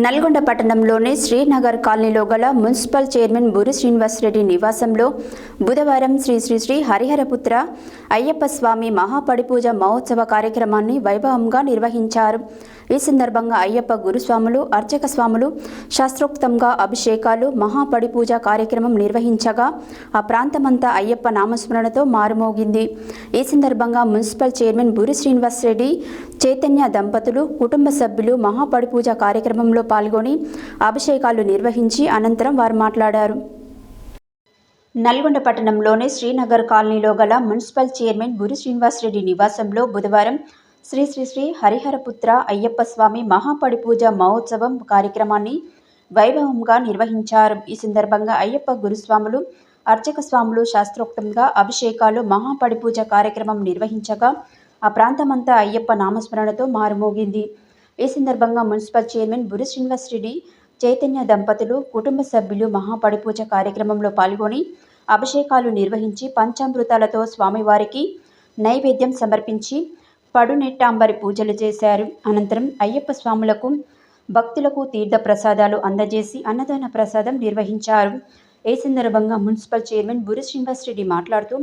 నల్గొండ పట్టణంలోని శ్రీనగర్ కాలనీలో గల మున్సిపల్ చైర్మన్ బూరి శ్రీనివాసరెడ్డి నివాసంలో బుధవారం శ్రీ శ్రీ శ్రీ హరిహరపుత్ర అయ్యప్ప స్వామి మహాపడిపూజ మహోత్సవ కార్యక్రమాన్ని వైభవంగా నిర్వహించారు. ఈ సందర్భంగా అయ్యప్ప గురుస్వాములు, అర్చక స్వాములు శాస్త్రోక్తంగా అభిషేకాలు, మహాపడిపూజ కార్యక్రమం నిర్వహించగా ఆ ప్రాంతమంతా అయ్యప్ప నామస్మరణతో మారుమోగింది. ఈ సందర్భంగా మున్సిపల్ చైర్మన్ బూరి శ్రీనివాసరెడ్డి, చైతన్య దంపతులు, కుటుంబ సభ్యులు మహాపడిపూజ కార్యక్రమంలో పాల్గొని అభిషేకాలు నిర్వహించి అనంతరం వారు మాట్లాడారు. నల్గొండ పట్టణంలోని శ్రీనగర్ కాలనీలో గల మున్సిపల్ చైర్మన్ బూరి శ్రీనివాసరెడ్డి నివాసంలో బుధవారం శ్రీ శ్రీ శ్రీ హరిహరపుత్ర అయ్యప్ప స్వామి మహాపడిపూజ మహోత్సవం కార్యక్రమాన్ని వైభవంగా నిర్వహించారు. ఈ సందర్భంగా అయ్యప్ప గురుస్వాములు, అర్చక స్వాములు శాస్త్రోక్తంగా అభిషేకాలు, మహాపడిపూజ కార్యక్రమం నిర్వహించగా ఆ ప్రాంతమంతా అయ్యప్ప నామస్మరణతో మారుమోగింది. ఈ సందర్భంగా మున్సిపల్ చైర్మన్ బూరి శ్రీనివాసరెడ్డి, చైతన్య దంపతులు, కుటుంబ సభ్యులు మహాపడిపూజ కార్యక్రమంలో పాల్గొని అభిషేకాలు నిర్వహించి పంచామృతాలతో స్వామివారికి నైవేద్యం సమర్పించి పడునెట్టాంబరి పూజలు చేశారు. అనంతరం అయ్యప్ప స్వాములకు, భక్తులకు తీర్థ ప్రసాదాలు అందజేసి అన్నదాన ప్రసాదం నిర్వహించారు. ఈ సందర్భంగా మున్సిపల్ చైర్మన్ బూరి శ్రీనివాసరెడ్డి మాట్లాడుతూ,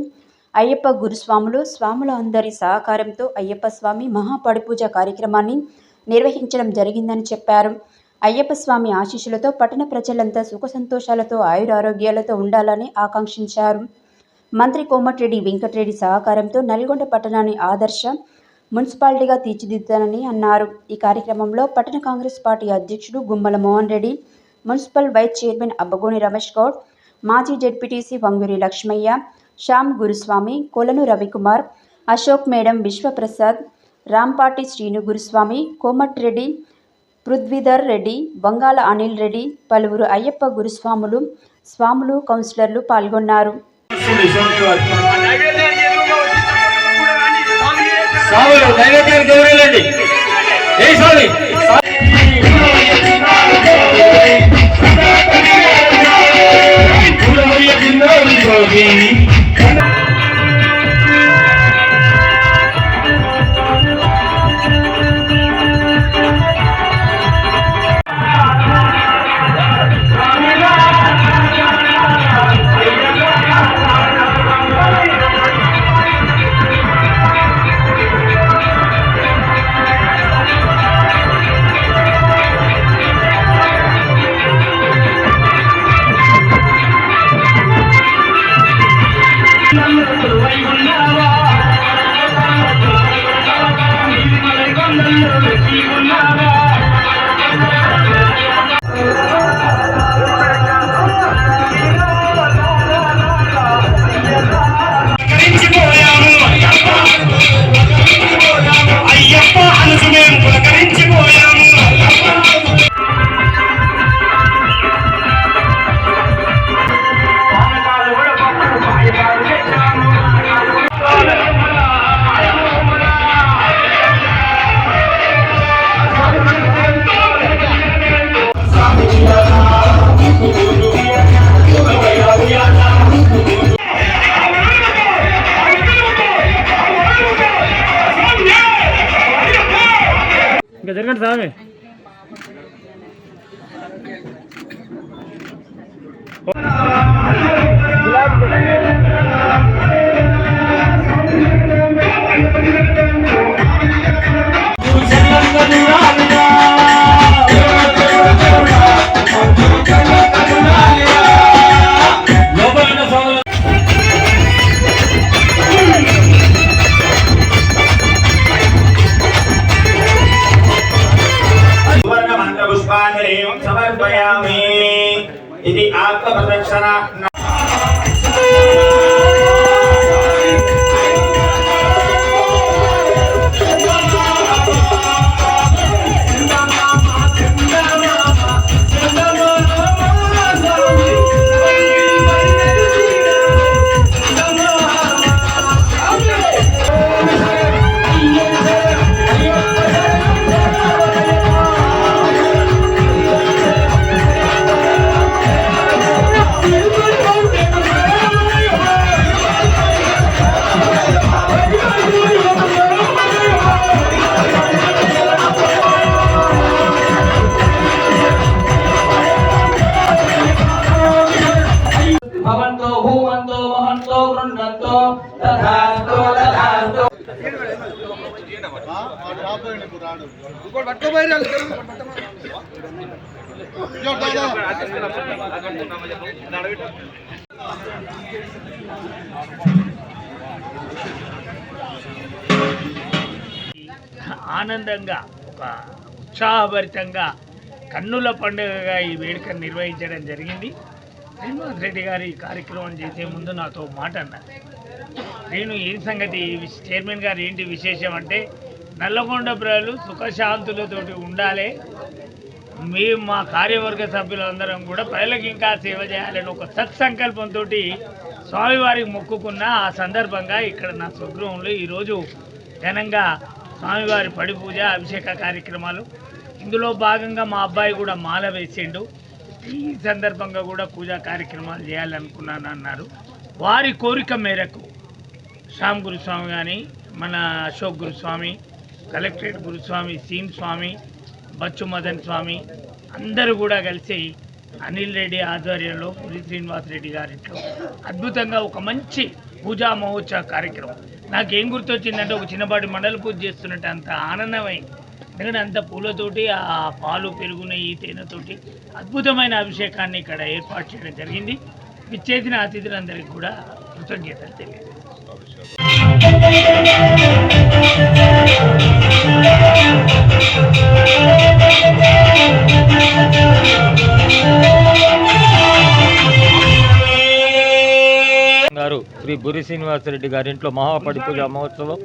అయ్యప్ప గురుస్వాములు, స్వాముల అందరి సహకారంతో అయ్యప్ప స్వామి మహాపడిపూజ కార్యక్రమాన్ని నిర్వహించడం జరిగిందని చెప్పారు. అయ్యప్ప స్వామి ఆశీస్సులతో పట్టణ ప్రజలంతా సుఖ సంతోషాలతో ఆయురారోగ్యాలతో ఉండాలని ఆకాంక్షించారు. మంత్రి కోమటిరెడ్డి వెంకటరెడ్డి సహకారంతో నల్గొండ పట్టణాన్ని ఆదర్శ మున్సిపాలిటీగా తీర్చిదిద్దుతానని అన్నారు. ఈ కార్యక్రమంలో పట్టణ కాంగ్రెస్ పార్టీ అధ్యక్షుడు Gummala Mohan Reddy, municipal vice chairman Abbagoni Ramesh Goud, మాజీ జెడ్పీటీసీ వంగూరి లక్ష్మయ్య, శ్యామ్ గురుస్వామి, కొలను రవికుమార్, అశోక్ మేడం, విశ్వప్రసాద్, రాంపాటి శ్రీను గురుస్వామి, కోమటిరెడ్డి, పృథ్వీధర్ రెడ్డి, వంగాల అనిల్ రెడ్డి, పలువురు అయ్యప్ప గురుస్వాములు, స్వాములు, కౌన్సిలర్లు పాల్గొన్నారు. జరగండి సామే సమర్పయామి ఇది ఆత్మ ప్రదక్షిణ. ఆనందంగా ఒక ఉత్సాహభరితంగా కన్నుల పండుగగా ఈ వేడుకను నిర్వహించడం జరిగింది. శ్రీనివాస్ రెడ్డి గారు ఈ కార్యక్రమం చేసే ముందు నాతో మాట అన్నారు. నేను ఏం సంగతి చైర్మన్ గారు ఏంటి విశేషం అంటే, నల్లగొండ ప్రజలు సుఖశాంతులతోటి ఉండాలి, మేము మా కార్యవర్గ సభ్యులందరం కూడా ప్రజలకు ఇంకా సేవ చేయాలని ఒక సత్సంకల్పంతో స్వామివారికి మొక్కుకున్న ఆ సందర్భంగా ఇక్కడ నా స్వగృహంలో ఈరోజు ఘనంగా స్వామివారి పడి పూజ అభిషేక కార్యక్రమాలు, ఇందులో భాగంగా మా అబ్బాయి కూడా మాల వేసిండు. ఈ సందర్భంగా కూడా పూజా కార్యక్రమాలు చేయాలనుకున్నాను అన్నారు. వారి కోరిక మేరకు శ్యామ్ గురుస్వామి కానీ, మన అశోక్ గురుస్వామి, కలెక్టరేట్ గురుస్వామి సీన్ స్వామి, బచ్చు మదన్ స్వామి అందరూ కూడా కలిసి అనిల్ రెడ్డి ఆధ్వర్యంలో పులి శ్రీనివాస్ రెడ్డి గారింట్లో అద్భుతంగా ఒక మంచి పూజా మహోత్సవ కార్యక్రమం. నాకేం గుర్తొచ్చిందంటే, ఒక చిన్నపాటి మండల పూజ చేస్తున్నట్టు అంత ఆనందమైంది. ఎందుకంటే అంత పూలతోటి, ఆ పాలు పెరుగున ఈ తేనెతోటి అద్భుతమైన అభిషేకాన్ని ఇక్కడ ఏర్పాటు చేయడం జరిగింది. విచ్చేసిన అతిథులందరికీ కూడా కృతజ్ఞతలు తెలియజేస్తాను. గారు శ్రీ బురి శ్రీనివాసరెడ్డి గారి ఇంట్లో మహాపడి పూజ మహోత్సవం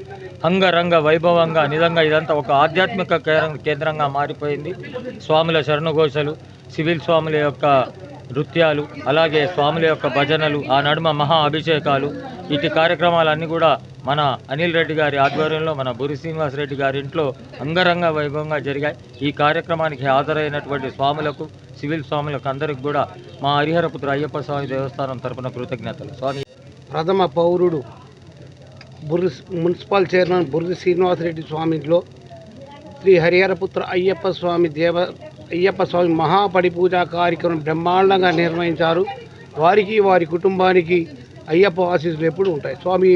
అంగరంగ వైభవంగా, నిజంగా ఇదంతా ఒక ఆధ్యాత్మిక కేంద్రంగా మారిపోయింది. స్వాముల శరణఘోషలు, సివిల్ స్వాముల యొక్క నృత్యాలు, అలాగే స్వాముల యొక్క భజనలు, ఆ నడుమ మహా అభిషేకాలు, ఇటు కార్యక్రమాలన్నీ కూడా మన అనిల్ రెడ్డి గారి ఆధ్వర్యంలో మన బురి శ్రీనివాసరెడ్డి గారి ఇంట్లో అంగరంగ వైభవంగా జరిగాయి. ఈ కార్యక్రమానికి హాజరైనటువంటి స్వాములకు, సివిల్ స్వాములకు అందరికి కూడా మా హరిహరపుత్ర అయ్యప్ప స్వామి దేవస్థానం తరపున కృతజ్ఞతలు. స్వామి ప్రథమ పౌరుడు మున్సిపల్ చైర్మన్ బుర్రి శ్రీనివాసరెడ్డి స్వామిలో శ్రీ హరిహరపుత్ర అయ్యప్ప స్వామి మహాపడి పూజా కార్యక్రమం బ్రహ్మాండంగా నిర్వహించారు. వారికి వారి కుటుంబానికి అయ్యప్ప ఆశీస్సులు ఎప్పుడు ఉంటాయి. స్వామి